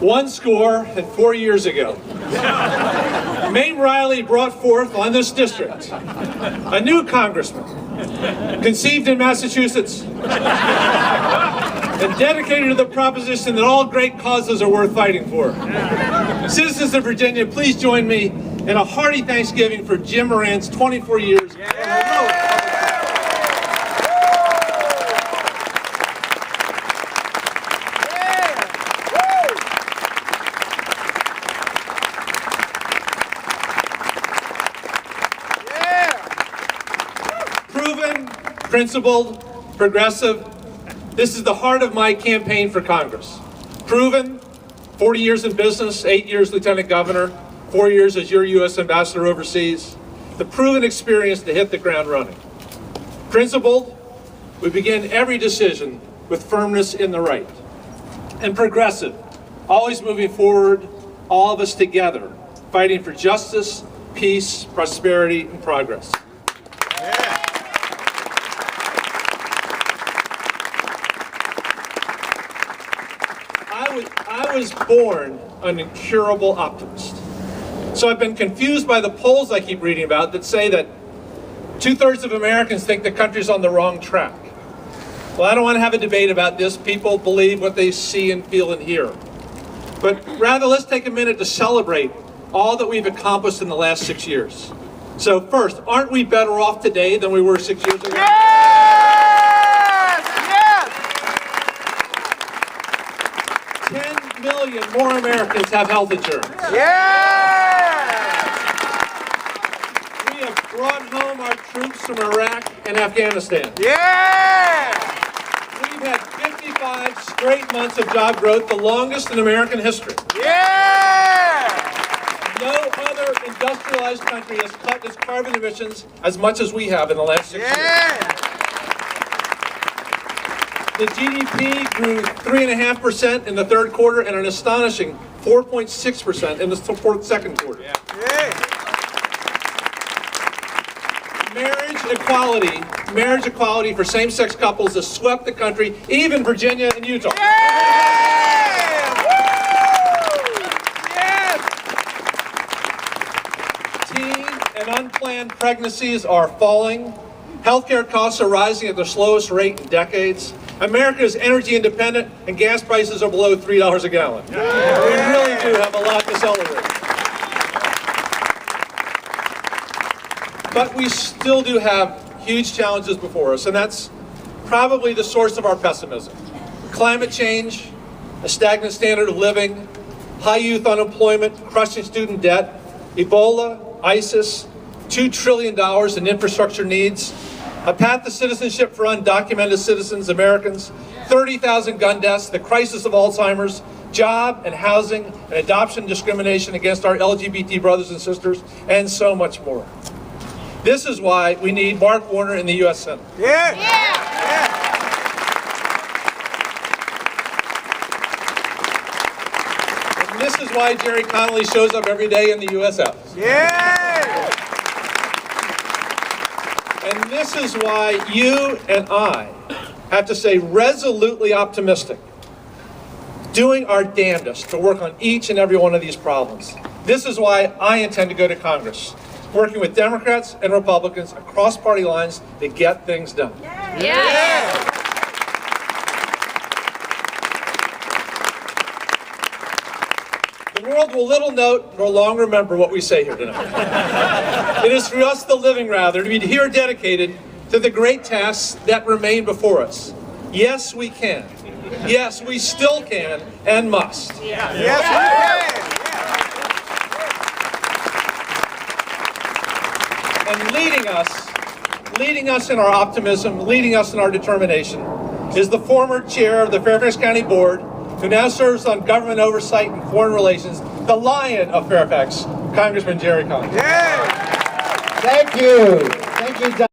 One score and 4 years ago, Maine Riley brought forth on this district a new congressman, conceived in Massachusetts, and dedicated to the proposition that all great causes are worth fighting for. Citizens of Virginia, please join me in a hearty Thanksgiving for Jim Moran's 24 years. Proven, principled, progressive. This is the heart of my campaign for Congress. Proven, 40 years in business, 8 years lieutenant governor, 4 years as your U.S. ambassador overseas. The proven experience to hit the ground running. Principled, we begin every decision with firmness in the right. And progressive, always moving forward, all of us together, fighting for justice, peace, prosperity, and progress. I was born an incurable optimist. So I've been confused by the polls I keep reading about that say that 2/3 of Americans think the country's on the wrong track. Well, I don't want to have a debate about this. People believe what they see and feel and hear. But rather, let's take a minute to celebrate all that we've accomplished in the last 6 years. So first, aren't we better off today than we were 6 years ago? Yes! Yes! 10 million more Americans have health insurance. Yes! We have brought home our troops from Iraq and Afghanistan. Yes! We've had 55 straight months of job growth, the longest in American history. Yes! No other industrialized country has cut its carbon emissions as much as we have in the last 6 years. The GDP grew 3.5% in the third quarter and an astonishing 4.6% in the second quarter. Marriage equality for same-sex couples has swept the country, even Virginia and Utah. Teen and unplanned pregnancies are falling. Healthcare costs are rising at the slowest rate in decades. America is energy independent and gas prices are below $3 a gallon. We really do have a lot to celebrate. But we still do have huge challenges before us, and that's probably the source of our pessimism. Climate change, a stagnant standard of living, high youth unemployment, crushing student debt, Ebola, ISIS, $2 trillion in infrastructure needs, a path to citizenship for undocumented citizens, Americans, 30,000 gun deaths, the crisis of Alzheimer's, job and housing and adoption discrimination against our LGBT brothers and sisters, and so much more. This is why we need Mark Warner in the U.S. Senate. Yeah. And this is why Jerry Connolly shows up every day in the U.S. House. And this is why you and I have to stay resolutely optimistic, doing our damnedest to work on each and every one of these problems. This is why I intend to go to Congress, working with Democrats and Republicans across party lines to get things done. The world will little note nor long remember what we say here tonight. It is for us, the living, rather, to be here dedicated to the great tasks that remain before us. Yes, we can. Yes, we still can and must. Yes, And leading us in our optimism, leading us in our determination, is the former chair of the Fairfax County Board, who now serves on government oversight and foreign relations, the Lion of Fairfax, Congressman Jerry Connolly. Yeah. Thank you. Thank you, Don.